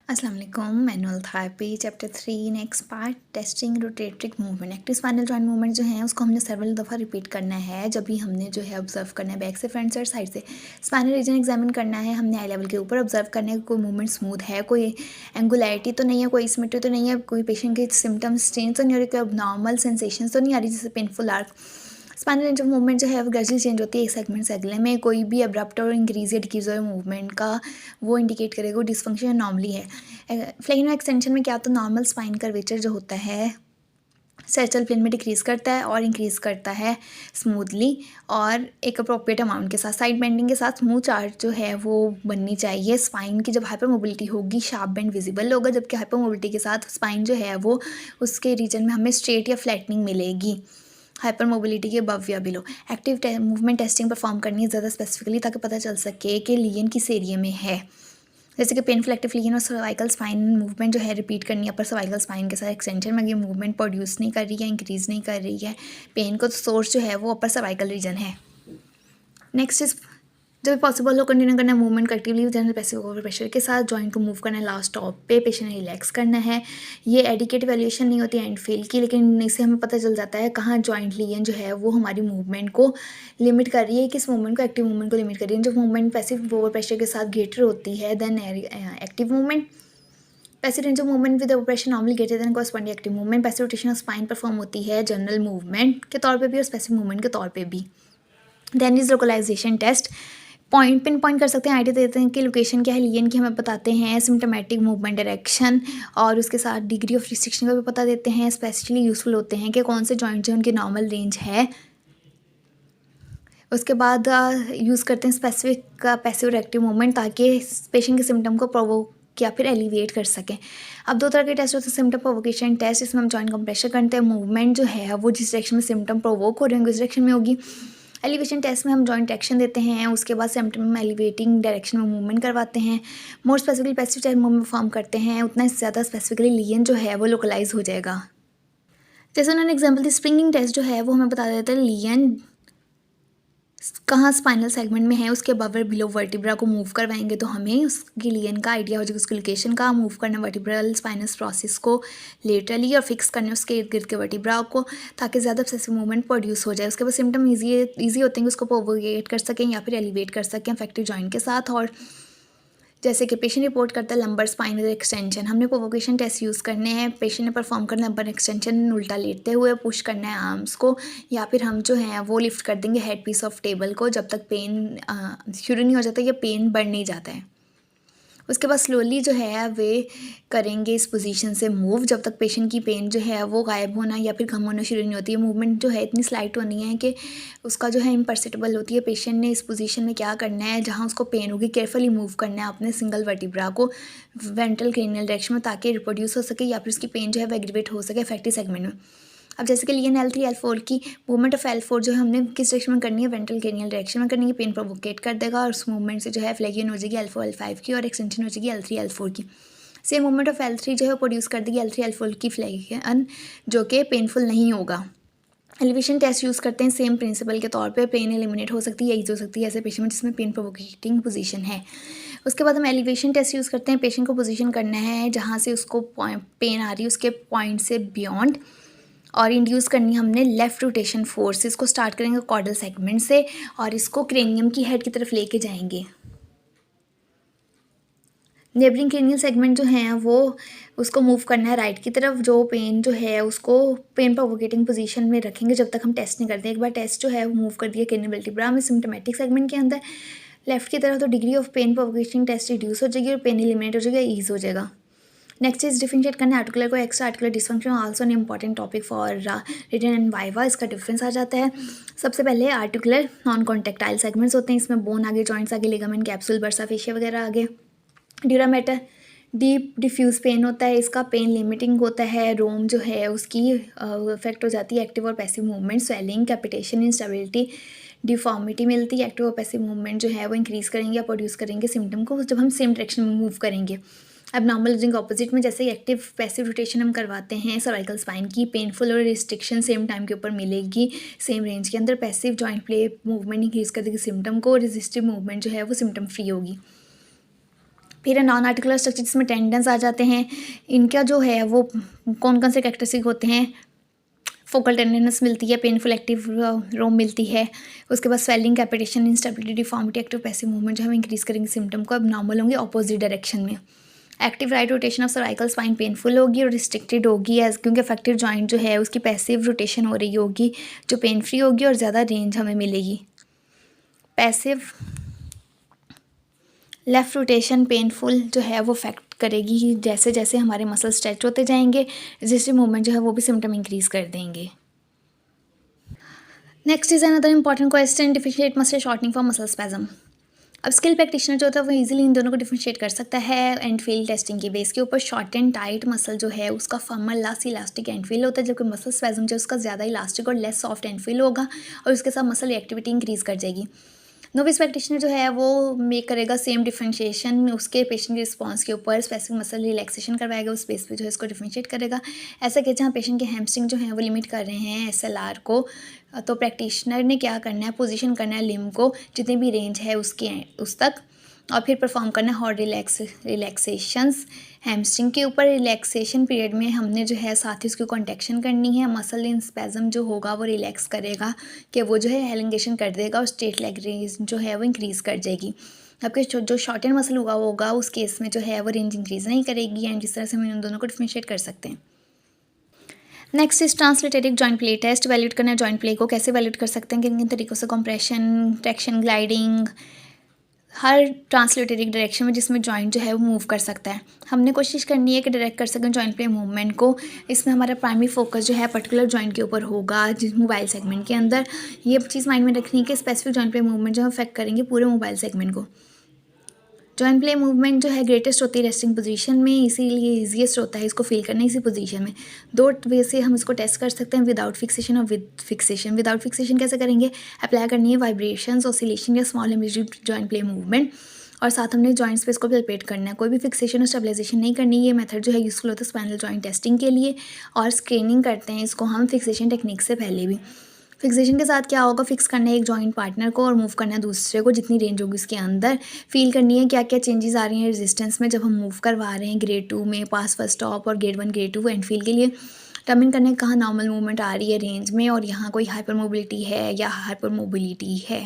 अस्सलाम वालेकुम। Manual therapy chapter 3 next part testing rotatory movement. Active spinal joint movement जो है उसको हमने सेवरल दफ़ा रिपीट करना है जब भी हमने जो है ऑब्जर्व करना है बैक से, फ्रंट से और साइड से। स्पाइनल रीजन एग्जामिन करना है हमने आई लेवल के ऊपर। ऑब्जर्व करने का कोई मूवमेंट स्मूथ है, कोई एंगुलैरिटी तो नहीं है, कोई सिमेट्री तो नहीं है, कोई पेशेंट के सिम्टम्स चेंज तो नहीं हो रही, कोई नॉर्मल सेंसेशन तो नहीं आ रही जैसे painful arc. Spinal range of movement जो है वो ग्रेजुअली चेंज होती है एक सेगमेंट से अगले में। कोई भी अब्रप्ट और इंक्रीज या डिक्रीज और मूवमेंट का वो इंडिकेट करेगा डिसफंक्शन नॉर्मली है। फ्लेगनो एक्सटेंशन में क्या तो नॉर्मल स्पाइन कर्वेचर जो होता है सेचुरल प्लेन में डिक्रीज करता है और इंक्रीज करता है स्मूथली और एक अप्रोप्रिएट अमाउंट के साथ। साइड बेंडिंग के साथ स्मूथ चार्ट जो है वो बननी चाहिए। स्पाइन की जब हाइपर मोबिलिटी होगी शार्प बेंड विजिबल होगा, जबकि हाइपर मोबिलिटी के साथ स्पाइन जो है वो उसके रीजन में हमें स्ट्रेट या फ्लैटनिंग मिलेगी हाइपर मोबिलिटी के अबव या below. Active movement testing perform करनी है ज़्यादा स्पेसिफिकली ताकि पता चल सके कि लियन किस एरिया में है। जैसे कि पेनफुल एक्टिव लियन और सर्वाइकल स्पाइन मूवमेंट जो है रिपीट करनी है अपर सर्वाइकल स्पाइन के साथ एक्सटेंशन में। ये मूवमेंट प्रोड्यूस नहीं कर रही है, इंक्रीज नहीं कर रही है पेन को, तो सोर्स जो है वो अपर सर्वाइकल रीजन है। नेक्स्ट इज जब भी पॉसिबल हो कंटिन्यू करना है movement actively general passive over pressure के साथ। जॉइंट को मूव करना है लास्ट स्टॉप पे, पेशेंट रिलैक्स करना है। ये एडिकेट वैल्यूएशन नहीं होती एंड फेल की, लेकिन इससे हमें पता चल जाता है कहाँ जॉइंट लियन जो है वो हमारी मूवमेंट को लिमिट कर रही है, किस मूवमेंट को एक्टिव मूवमेंट को लिमिट कर रही है। जो मूवमेंट पैसिव ओवर प्रेशर के साथ ग्रेटर होती है than active movement. Passive range of movement with pressure normally greater than corresponding active movement. Passive rotation of spine perform होती है जनरल मूवमेंट के तौर पे भी और स्पेसिफिक मूवमेंट के तौर पे भी। Then is localization test. Pin point कर सकते हैं, आइडिया देते हैं कि लोकेशन क्या है लियन की, हमें बताते हैं सिम्टोमेटिक मूवमेंट डायरेक्शन और उसके साथ डिग्री ऑफ रिस्ट्रिक्शन का भी पता देते हैं। स्पेशली यूजफुल होते हैं कि कौन से जॉइंट जो उनकी नॉर्मल रेंज है। उसके बाद यूज़ करते हैं स्पेसिफिक पैसिव एक्टिव मूवमेंट ताकि पेशेंट के सिम्टम को प्रोवोक या फिर एलिवेट कर सकें। अब दो तरह के टेस्ट होते हैं, सिम्टम प्रोवोकेशन टेस्ट, इसमें हम जॉइंट कंप्रेशर करते हैं। मूवमेंट जो है वो जिस डायरेक्शन में सिम्टम प्रोवोक हो रहे हैं उस डायरेक्शन में होगी। एलिवेशन टेस्ट में हम जॉइंट एक्शन देते हैं, उसके बाद सिम्टम एलिवेटिंग डायरेक्शन में मूवमेंट करवाते हैं। More specifically passive test movement perform करते हैं उतना ज़्यादा स्पेसिफिकली लियन जो है वो लोकलाइज हो जाएगा। जैसे उन्होंने एग्जाम्पल दी, स्प्रिंगिंग टेस्ट जो है वो हमें बता देता है लियन कहाँ स्पाइनल सेगमेंट में है, उसके अबव बिलो वर्टिब्रा को मूव करवाएंगे तो हमें उसकी लियन का आइडिया हो जाएगा। उसकी लोकेशन का मूव करना वर्टिब्रल स्पाइनस प्रोसेस को लेटरली और फिक्स करने उसके इर्द गिर्द के वर्टिब्रा को ताकि ज़्यादा ऑब्सेसिव मूवमेंट प्रोड्यूस हो जाए। उसके बाद सिम्टम ईजी होते हैं कि उसको प्रोवोकेट कर सकें या फिर एलिवेट कर सकें अफेक्टिव जॉइंट के साथ। और जैसे कि पेशेंट रिपोर्ट करता है लंबर स्पाइनल एक्सटेंशन, हमने प्रोवोकेशन टेस्ट यूज़ करने हैं। पेशेंट ने परफॉर्म करना है लंबर एक्सटेंशन, उल्टा लेटते हुए पुश करना है आर्म्स को, या फिर हम जो है वो लिफ्ट कर देंगे हेड पीस ऑफ टेबल को जब तक पेन शुरू नहीं हो जाता या पेन बढ़ नहीं जाता है। उसके बाद स्लोली जो है वे करेंगे इस पोजीशन से मूव जब तक पेशेंट की पेन जो है वो गायब होना या फिर कम होना शुरू नहीं होती है। मूवमेंट जो है इतनी स्लाइट होनी है कि उसका जो है इम्परसेप्टिबल होती है। पेशेंट ने इस पोजीशन में क्या करना है, जहाँ उसको पेन होगी केयरफुली मूव करना है अपने सिंगल वर्टिब्रा को वेंट्रल क्रेनियल डायरेक्शन में ताकि रिप्रोड्यूस हो सके या फिर उसकी पेन जो है वो एग्रीवेट हो सके इफेक्टिव सेगमेंट में। अब जैसे कि लियन L3 L4 की मूवमेंट ऑफ L4 जो है हमने किस डायरेक्शन में करनी है, वेंट्रल क्रेनियल डायरेक्शन में करनी है। पेन प्रोवोकेट कर देगा और उस मूवमेंट से जो है फ्लेगियन हो जाएगी L4 L5 की और एक्सटेंशन हो जाएगी L3 L4 की। सेम मूवमेंट ऑफ L3 जो है प्रोड्यूस कर देगी L3 L4 की फ्लेगियन जो कि पेनफुल नहीं होगा। एलिवेशन टेस्ट यूज़ करते हैं सेम प्रिंसिपल के तौर पे। पेन एलिमिनेट हो सकती है, ईज हो सकती है ऐसे पेशेंट में जिसमें पेन प्रोवोकेटिंग पोजीशन है। उसके बाद हम एलिवेशन टेस्ट यूज़ करते हैं। पेशेंट को पोजीशन करना है जहाँ से उसको पेन आ रही है उसके पॉइंट से बियॉन्ड और इंड्यूस करनी है हमने लेफ़्ट रोटेशन फोर्स। इसको स्टार्ट करेंगे कॉर्डल सेगमेंट से और इसको क्रेनियम की हेड की तरफ लेके जाएंगे। नेबरिंग क्रेनियल सेगमेंट जो है वो उसको मूव करना है राइट की तरफ। जो पेन जो है उसको पेन प्रोवोकेटिंग पोजीशन में रखेंगे जब तक हम टेस्ट नहीं करते। एक बार टेस्ट जो है वो मूव कर दिया क्रेनियल वर्टिब्रा में सिम्टोमेटिक सेगमेंट के अंदर लेफ्ट की तरफ, तो degree of pain provoking test reduce हो जाएगी और पेन एलिमिनेट हो जाएगा, ईज हो जाएगा। नेक्स्ट इज डिफरेंशिएट करना है आर्टिकुलर को extra articular dysfunction, also an important topic for written and viva. इसका डिफरेंस आ जाता है। सबसे पहले आर्टिकुलर नॉन कॉन्टेक्टाइल सेगमेंट्स होते हैं, इसमें बोन आगे, जॉइंट्स आगे, लिगामेंट, कैप्सूल, बर्सा फेशिया वगैरह आगे। ड्यूरामेटर डीप डिफ्यूज़ पेन होता है, इसका पेन लिमिटिंग होता है। रोम जो है उसकी इफेक्ट हो जाती है एक्टिव और passive movement, swelling, capitation, instability, deformity मिलती है। एक्टिव और पैसिव मूवमेंट जो है वो इंक्रीज़ करेंगे या प्रोड्यूस करेंगे सिम्टम को जब हम सेम डायरेक्शन में मूव करेंगे। अब नॉर्मल रीजन के ऑपोजिट में जैसे एक्टिव पैसिव रोटेशन हम करवाते हैं सर्वाइकल स्पाइन की, पेनफुल और रिस्ट्रिक्शन सेम टाइम के ऊपर मिलेगी सेम रेंज के अंदर। Passive joint play movement increase कर देगी सिम्टम को, रेजिस्टिव मूवमेंट जो है वो सिम्टम फ्री होगी। फिर नॉन आर्टिकुलर स्ट्रक्चर जिसमें टेंडन्स आ जाते हैं। इनका जो है वो कौन कौन से कैरेक्टरिस्टिक होते हैं, फोकल टेंडनेस मिलती है, पेनफुल एक्टिव रोम मिलती है, उसके बाद swelling, capitation, instability, deformity, active passive movement जो हम इंक्रीज करेंगे सिम्टम को, अब नॉर्मल होंगे ऑपोजिट डायरेक्शन में। Active right rotation of cervical spine painful होगी और रिस्ट्रिक्टेड होगी एज क्योंकि अफेक्टेड जॉइंट जो है उसकी पैसिव रोटेशन हो रही होगी जो पेन फ्री होगी और ज़्यादा रेंज हमें मिलेगी। पैसिव लेफ़्ट रोटेशन पेनफुल जो है वो अफेक्ट करेगी जैसे जैसे हमारे मसल स्ट्रेच होते जाएंगे, रजिस्टिव मूवमेंट जो है वो भी सिम्टम इंक्रीज कर देंगे। Next is another important question, differentiate muscle shortening for muscle spasm. अब स्किल प्रैक्टिशनर जो होता है वो इजीली इन दोनों को डिफरेंशिएट कर सकता है एंड फील टेस्टिंग के बेस के ऊपर। शॉर्ट एंड टाइट मसल जो है उसका firmer less elastic and feel होता है, जबकि मसल स्पैज्म जो है उसका ज़्यादा इलास्टिक और लेस सॉफ्ट एंड फील होगा और उसके साथ मसल एक्टिविटी इंक्रीज कर जाएगी। नोविस प्रैक्टिशनर जो है वो मेक करेगा सेम डिफरेंशिएशन उसके पेशेंट के रिस्पॉन्स के ऊपर, स्पेसिफिक मसल रिलैक्सेशन करवाएगा, उस बेस पे जो है इसको डिफरेंशिएट करेगा। ऐसा कि जहाँ पेशेंट के हैमस्ट्रिंग जो है वो लिमिट कर रहे हैं SLR को, तो प्रैक्टिशनर ने क्या करना है, पोजीशन करना है लिम्ब को जितनी भी रेंज है उसके उस तक, और फिर परफॉर्म करना है हॉट रिलैक्सेशंस हैमस्ट्रिंग के ऊपर। रिलैक्सेशन पीरियड में हमने जो है साथ ही उसकी कॉन्ट्रैक्शन करनी है, मसल इन स्पैज्म जो होगा वो रिलैक्स करेगा कि वो जो है एलिंगेशन कर देगा और स्ट्रेट लेग रेंज जो है वो इंक्रीज़ कर जाएगी। आपके जो शॉर्ट एंड मसल हुआ होगा उस केस में जो है वो रेंज इंक्रीज़ नहीं करेगी एंड जिस तरह से हम इन दोनों को डिफरेंशिएट कर सकते हैं। Next is translatoric joint play test. Evaluate करना है जॉइंट प्ले को, कैसे वैल्यूट कर सकते हैं, किन किन तरीक़ों से, कंप्रेशन, ट्रैक्शन, ग्लाइडिंग, हर ट्रांसलेटरिक डायरेक्शन में जिसमें जॉइंट जो है वो मूव कर सकता है। हमने कोशिश करनी है कि डायरेक्ट कर सकें जॉइंट प्ले मूवमेंट को। इसमें हमारा प्राइमरी फोकस जो है पर्टिकुलर जॉइंट के ऊपर होगा जिस मोबाइल सेगमेंट के अंदर। ये चीज़ माइंड में रखनी है कि स्पेसिफिक जॉइंट प्ले मूवमेंट जो अफेक्ट करेंगे पूरे मोबाइल सेगमेंट को। जॉइंट प्ले मूवमेंट जो है ग्रेटेस्ट होती है रेस्टिंग पोजीशन में, इसीलिए ईजीएस्ट होता है इसको फील करना इसी पोजीशन में। दो वे से हम इसको टेस्ट कर सकते हैं, विदाउट फिक्सेशन और विद फिक्सेशन। विदाउट फिक्सेशन कैसे करेंगे, अप्लाई करनी है वाइब्रेशंस, ऑसिलेशन या small immediate joint play movement, और साथ हमने जॉइंट स्पेस को पल्पेट करना है। कोई भी फिक्सेशन और स्टेबलाइजेशन नहीं करनी। ये मेथड जो है यूजफुल होता है स्पाइनल जॉइंट टेस्टिंग के लिए, और स्क्रीनिंग करते हैं इसको हम फिक्सेशन टेक्निक से पहले भी। फिक्सेशन के साथ क्या होगा, फिक्स करना है एक जॉइंट पार्टनर को और मूव करना है दूसरे को जितनी रेंज होगी उसके अंदर। फील करनी है क्या क्या चेंजेस आ रही हैं रेजिस्टेंस में जब हम मूव करवा रहे हैं ग्रेड 2 में, पास फर्स्ट स्टॉप और ग्रेड 1 ग्रेड 2 एंड फील के लिए। टर्मिन करने कहाँ नॉर्मल मूवमेंट आ रही है रेंज में और यहाँ कोई हाइपर मोबिलिटी है या हाइपर मोबिलिटी है।